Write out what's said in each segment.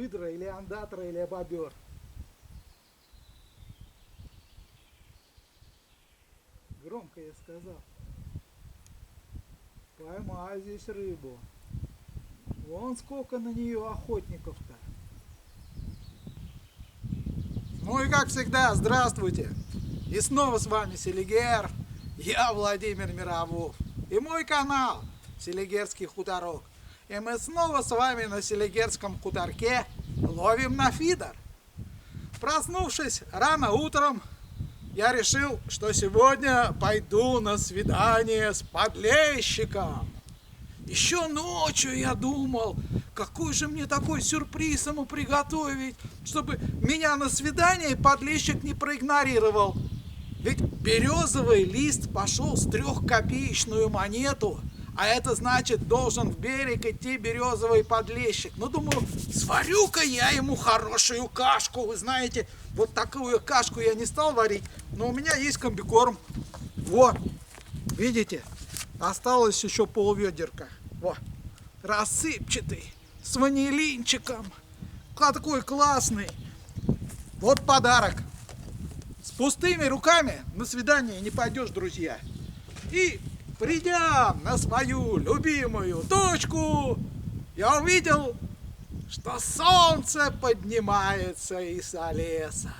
выдра, или андатра, или бобер. Громко я сказал. Поймаю здесь рыбу. Вон сколько на нее охотников-то. Ну и как всегда, здравствуйте. И снова с вами Селигер. Я Владимир Мировов. И мой канал Селигерский хуторок. И мы снова с вами на Селигерском хуторке ловим на фидер. Проснувшись рано утром, я решил, что сегодня пойду на свидание с подлещиком. Еще ночью я думал, какой же мне такой сюрприз ему приготовить, чтобы меня на свидание подлещик не проигнорировал. Ведь березовый лист пошел с 3-копеечную монету, а это значит, должен в берег идти березовый подлещик. Ну, думаю, сварю-ка я ему хорошую кашку. Вы знаете, вот такую кашку я не стал варить, но у меня есть комбикорм. Вот, видите, осталось еще полведерка. Вот, рассыпчатый, с ванилинчиком. Такой классный. Вот подарок. С пустыми руками на свидание не пойдешь, друзья. И придя на свою любимую точку, я увидел, что солнце поднимается из-за леса.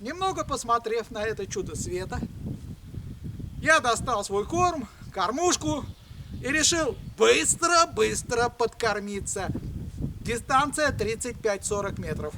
Немного посмотрев на это чудо света, я достал свой корм, кормушку и решил быстро-быстро подкормиться. Дистанция 35-40 метров.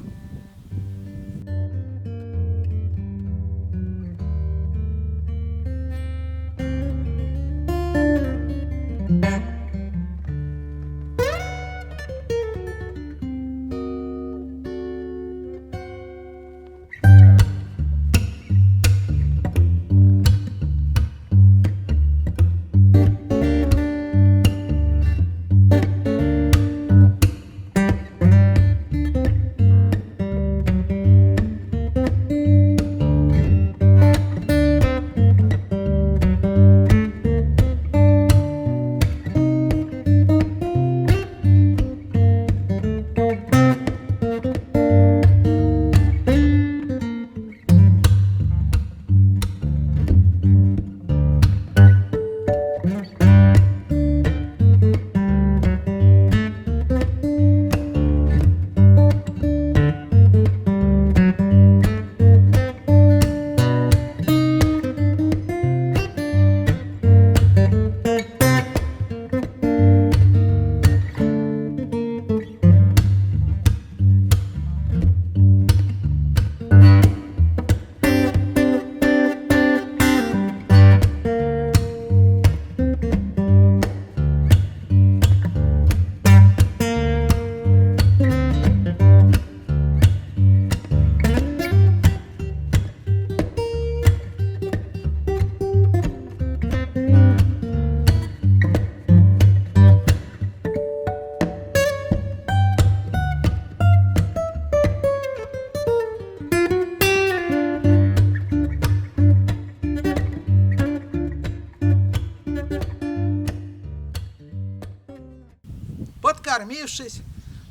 Подкормившись,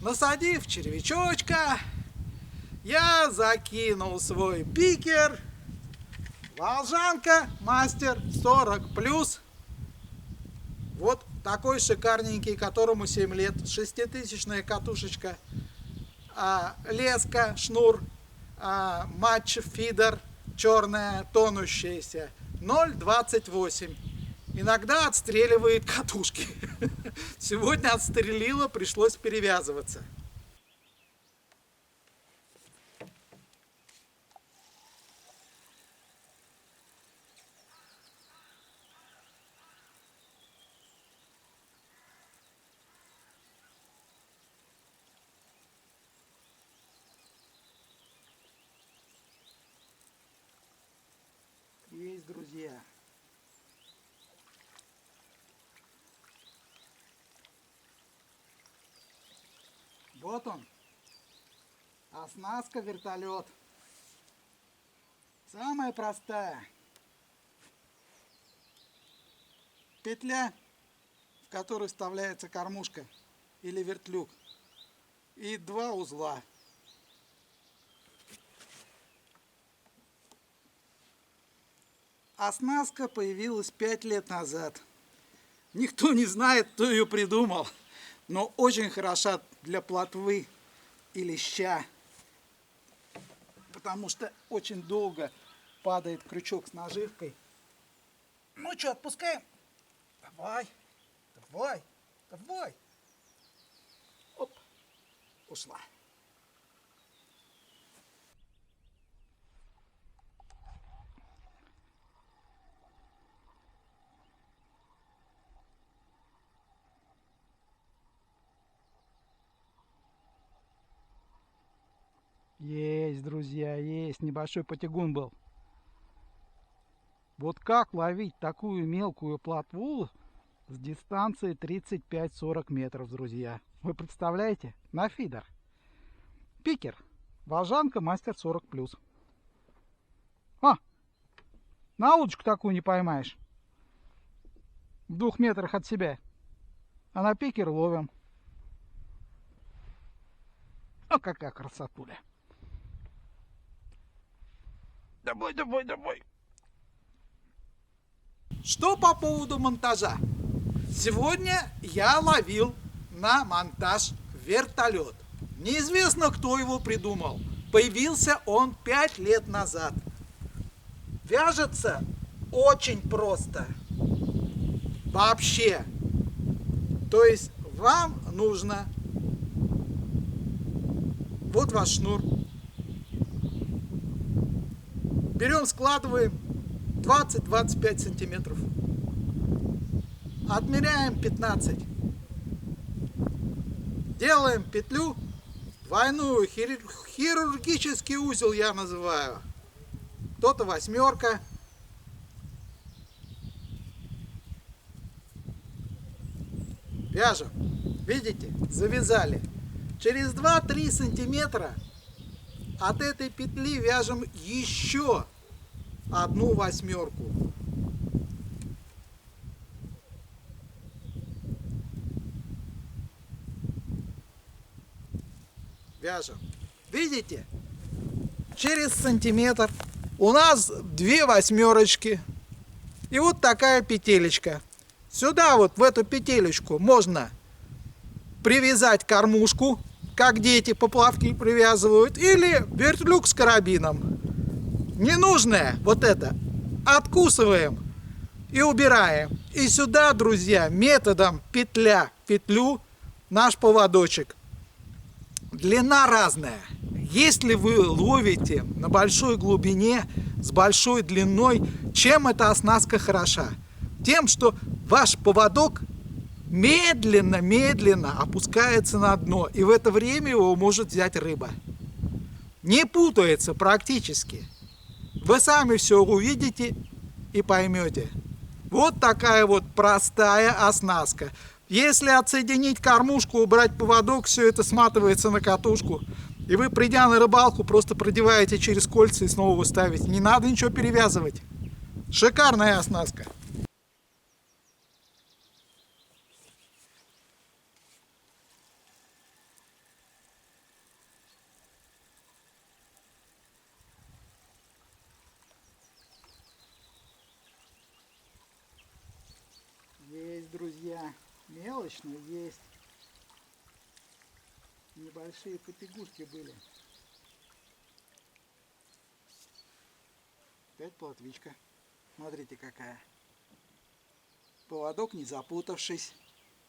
насадив червячочка, я закинул свой пикер Волжанка Мастер 40 плюс. Вот такой шикарненький, которому 7 лет. 6000-я катушечка. Леска, шнур, матч фидер, черная, тонущаяся. 0,28. Иногда отстреливает катушки. Сегодня отстрелила, пришлось перевязываться. Есть, друзья. Вот он. Оснастка вертолет. Самая простая. Петля, в которую вставляется кормушка или вертлюг. И 2 узла. Оснастка появилась 5 лет назад. Никто не знает, кто ее придумал, но очень хороша для плотвы и леща, потому что очень долго падает крючок с наживкой. Ну что, отпускаем? Давай, давай, давай. Оп, ушла. Есть, друзья, есть. Небольшой потягун был. Вот как ловить такую мелкую плотву с дистанции 35-40 метров, друзья? Вы представляете? На фидер. Пикер. Волжанка Мастер 40 плюс. На удочку такую не поймаешь. В 2 метрах от себя. А на пикер ловим. О, какая красотуля. Давай, давай, давай. Что по поводу монтажа? Сегодня я ловил на монтаж вертолет. Неизвестно, кто его придумал. Появился он 5 лет назад. Вяжется очень просто. Вообще. То есть вам нужно... Вот ваш шнур. Берем, складываем 20-25 сантиметров. Отмеряем 15. Делаем петлю, двойную, хирургический узел я называю. Кто-то 8. Вяжем. Видите? Завязали. Через 2-3 сантиметра от этой петли вяжем еще 1/8. Вяжем. Видите? Через сантиметр у нас 2/8. И вот такая петелечка. Сюда вот в эту петелечку можно привязать кормушку, как дети поплавки привязывают, или вертлюг с карабином. Ненужное вот это откусываем и убираем. И сюда, друзья, методом петля в петлю наш поводочек. Длина разная. Если вы ловите на большой глубине с большой длиной, чем эта оснастка хороша? Тем, что ваш поводок медленно опускается на дно, и в это время его может взять рыба. Не путается практически. Вы сами все увидите и поймете. Вот такая вот простая оснастка. Если отсоединить кормушку, убрать поводок, все это сматывается на катушку. И вы, придя на рыбалку, просто продеваете через кольца и снова ставите. Не надо ничего перевязывать. Шикарная оснастка. поплавочная есть. Небольшие потягушки были. Опять плотвичка. Смотрите какая. Поводок не запутавшись.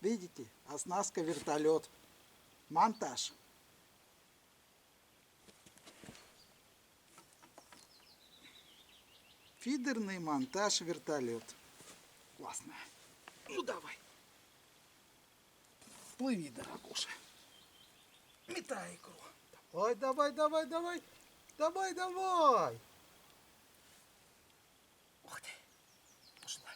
Видите? Оснастка вертолет. Монтаж. Фидерный монтаж вертолет. Классно. Ну давай. Плыви, дорогуша. Метай икру. Давай, давай, давай, давай. Давай, давай. Ух ты. Пошла.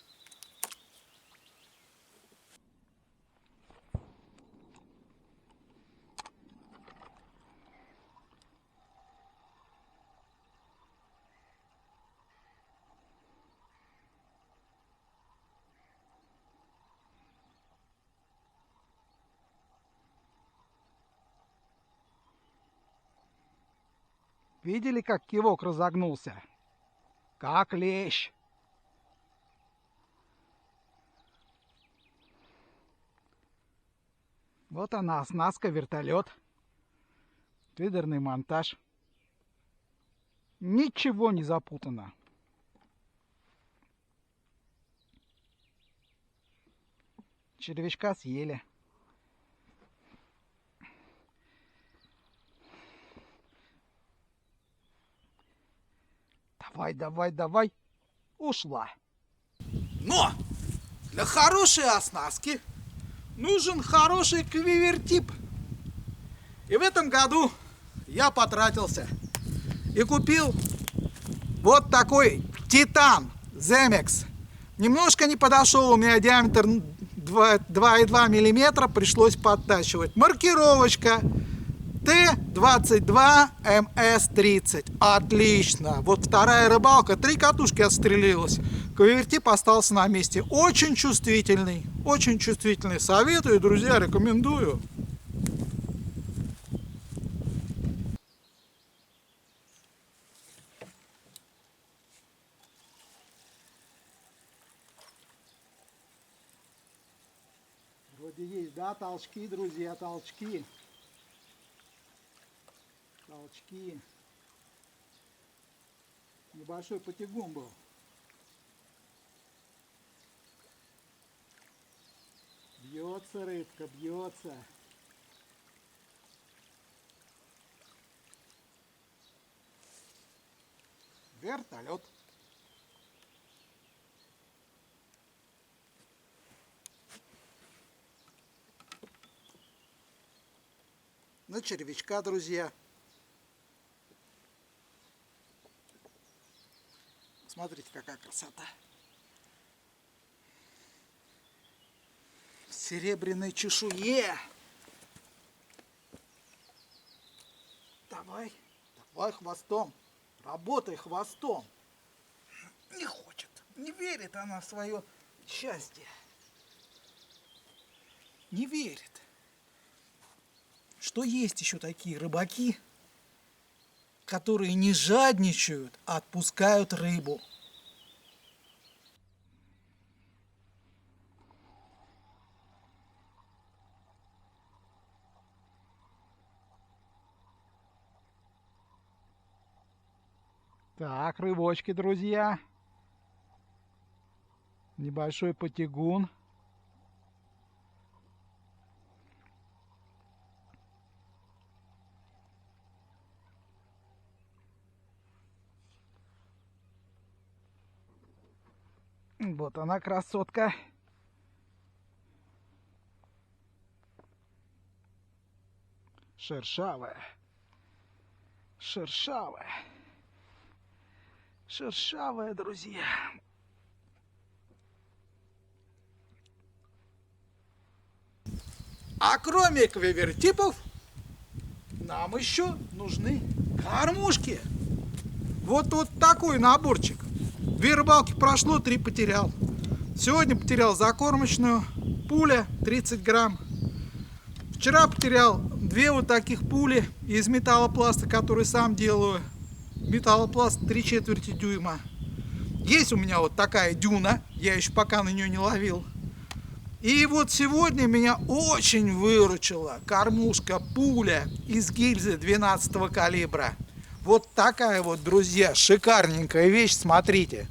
Видели, как кивок разогнулся? Как лещ. Вот она, оснастка, вертолет. Фидерный монтаж. Ничего не запутано. Червячка съели. Давай, давай, давай. Ушла. Но для хорошей оснастки нужен хороший квивертип. И в этом году я потратился и купил вот такой Титан Земекс. Немножко не подошел, у меня диаметр 2,2 миллиметра, пришлось подтачивать. Маркировочка Т-22МС-30. Отлично. Вот вторая рыбалка. 3 катушки отстрелилась. Квивертип остался на месте. Очень чувствительный. Очень чувствительный. Советую, друзья, рекомендую. Вроде есть, да, толчки, друзья, толчки. Толчки. Небольшой потягун был. Бьется рыбка, бьется. Вертолет. На червячка, друзья. Смотрите, какая красота. В серебряной чешуе. Давай, давай хвостом. Работай хвостом. Не хочет, не верит она в свое счастье. Не верит. Что есть еще такие рыбаки, которые не жадничают, а отпускают рыбу. Так, рыбочки, друзья. Небольшой потягун. Вот она, красотка. Шершавая. Шершавая. Шершавая, друзья. А кроме квивертипов, нам еще нужны кормушки. Вот такой наборчик. 2 рыбалки прошло, 3 потерял. Сегодня потерял закормочную, пуля 30 грамм. Вчера потерял 2 вот таких пули из металлопласта, который сам делаю. Металлопласт 3/4 дюйма. Есть у меня вот такая дюна, я еще пока на нее не ловил. И вот сегодня меня очень выручила кормушка пуля из гильзы 12 калибра. Вот такая вот, друзья, шикарненькая вещь, смотрите.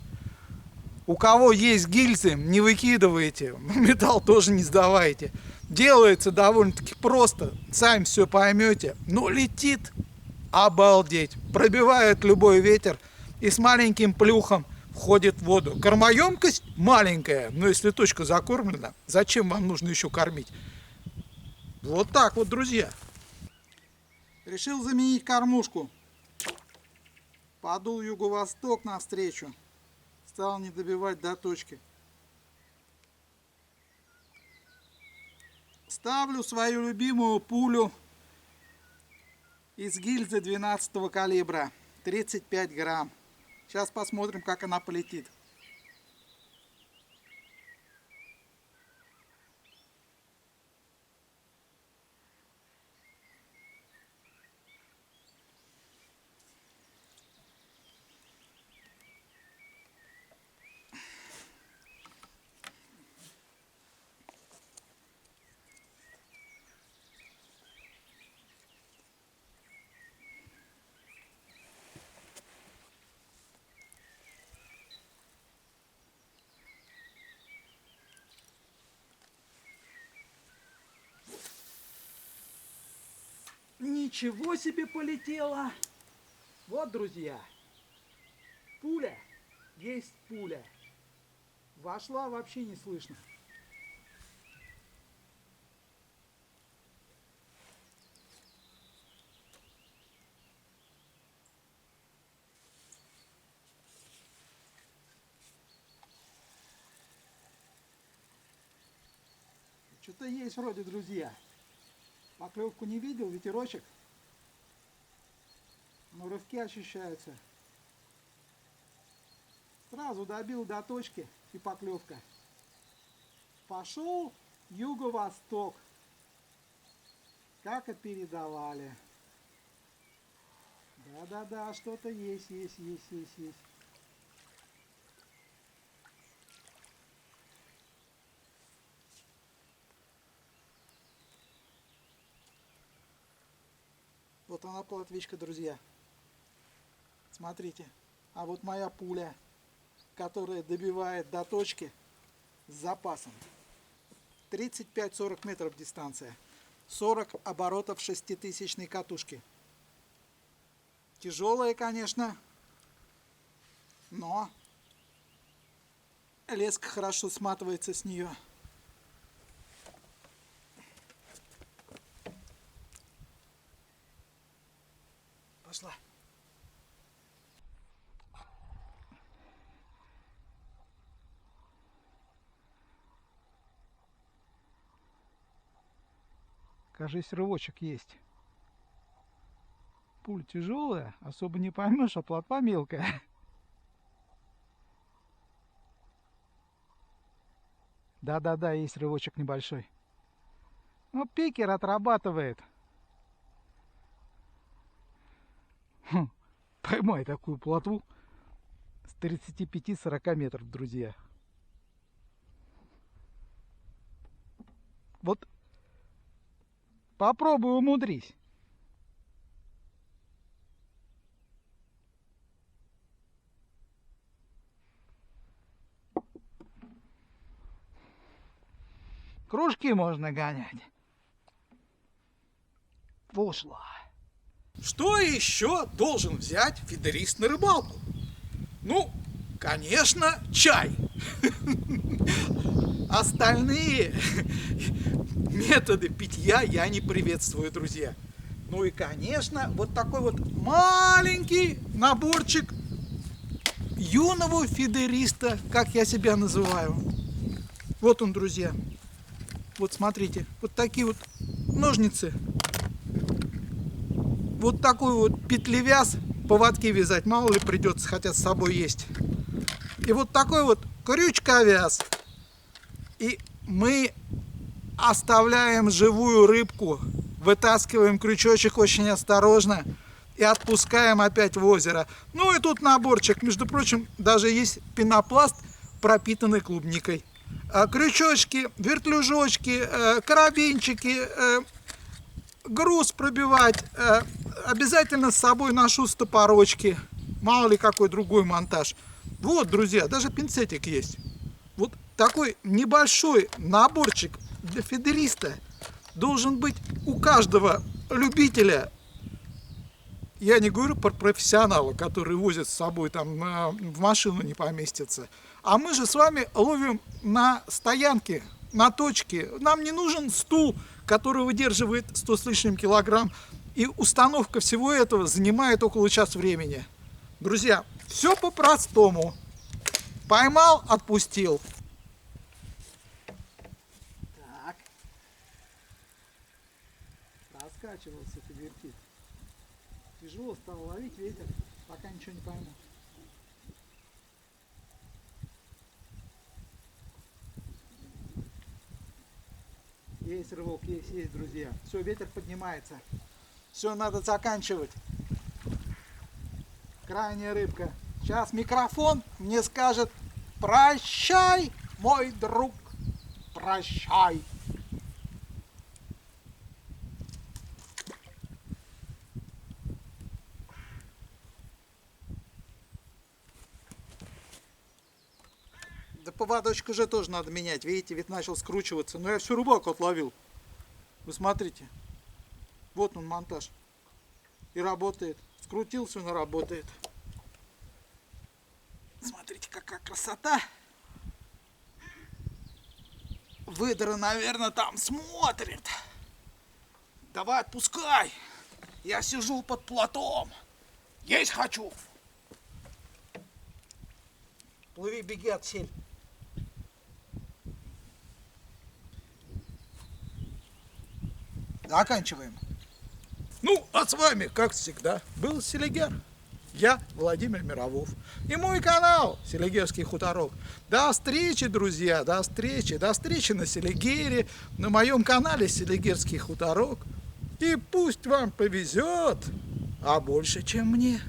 У кого есть гильзы, не выкидывайте, металл тоже не сдавайте. Делается довольно-таки просто, сами все поймете. Но летит обалдеть, пробивает любой ветер и с маленьким плюхом входит в воду. Кормоемкость маленькая, но если точка закормлена, зачем вам нужно еще кормить? Вот так вот, друзья. Решил заменить кормушку. Подул юго-восток навстречу. Стал не добивать до точки. Ставлю свою любимую пулю из гильзы 12 калибра. 35 грамм. Сейчас посмотрим, как она полетит. Ничего себе полетела! Вот, друзья, пуля есть пуля. Вошла вообще не слышно. Что-то есть вроде, друзья. Поклевку не видел, ветерочек. Но рывки ощущаются. Сразу добил до точки и поклевка. Пошел юго-восток. Как и передавали. Да-да-да, что-то есть. Вот она плотвичка, друзья. Смотрите. А вот моя пуля, которая добивает до точки с запасом. 35-40 метров дистанция. 40 оборотов 6000 катушки. Тяжелая, конечно, но леска хорошо сматывается с нее. Пошла. Кажись, рывочек есть. Пуль тяжелая, особо не поймешь, а плотва мелкая. Да-да-да, есть рывочек небольшой. Но пикер отрабатывает. Поймай такую плотву с 35-40 метров, друзья. Вот попробуй умудрись. Кружки можно гонять. Пошла. Что еще должен взять фидерист на рыбалку? Ну, конечно, чай. Остальные методы питья я не приветствую, друзья. Ну и, конечно, вот такой вот маленький наборчик юного фидериста, как я себя называю. Вот он, друзья. Вот смотрите, вот такие вот ножницы. Вот такой вот петлевяз, поводки вязать, мало ли придется, хотя с собой есть. И вот такой вот крючковяз. И мы оставляем живую рыбку, вытаскиваем крючочек очень осторожно и отпускаем опять в озеро. Ну и тут наборчик, между прочим, даже есть пенопласт, пропитанный клубникой. крючочки, вертлюжочки, карабинчики, груз пробивать. Обязательно с собой ношу стопорочки. Мало ли какой другой монтаж. Вот, друзья, даже пинцетик есть. Вот такой небольшой наборчик для фидериста должен быть у каждого любителя. Я не говорю про профессионала, который возит с собой, там в машину не поместится. А мы же с вами ловим на стоянке, на точке. Нам не нужен стул, который выдерживает 100 с лишним килограмм. И установка всего этого занимает около часа времени. Друзья, все по-простому. Поймал, отпустил. Так. Раскачивался, вертит. Тяжело стало ловить ветер, пока ничего не пойму. Есть рывок, есть, друзья. Все, ветер поднимается. Все, надо заканчивать. Крайняя рыбка. Сейчас микрофон мне скажет: прощай, мой друг, прощай. Да поводочку уже тоже надо менять. Видите, ведь начал скручиваться. Но я всю рыбалку отловил. Вы смотрите. Вот он монтаж. И работает. Скрутился, он и работает. Смотрите, какая красота. Выдра, наверное, там смотрит. Давай, отпускай. Я сижу под плотом. Есть хочу. Плыви, беги, отсель. Заканчиваем. Ну, а с вами, как всегда, был Селигер. Я Владимир Мировов. И мой канал Селигерский хуторок. До встречи, друзья, до встречи. До встречи на Селигере, на моем канале Селигерский хуторок. И пусть вам повезет, а больше, чем мне.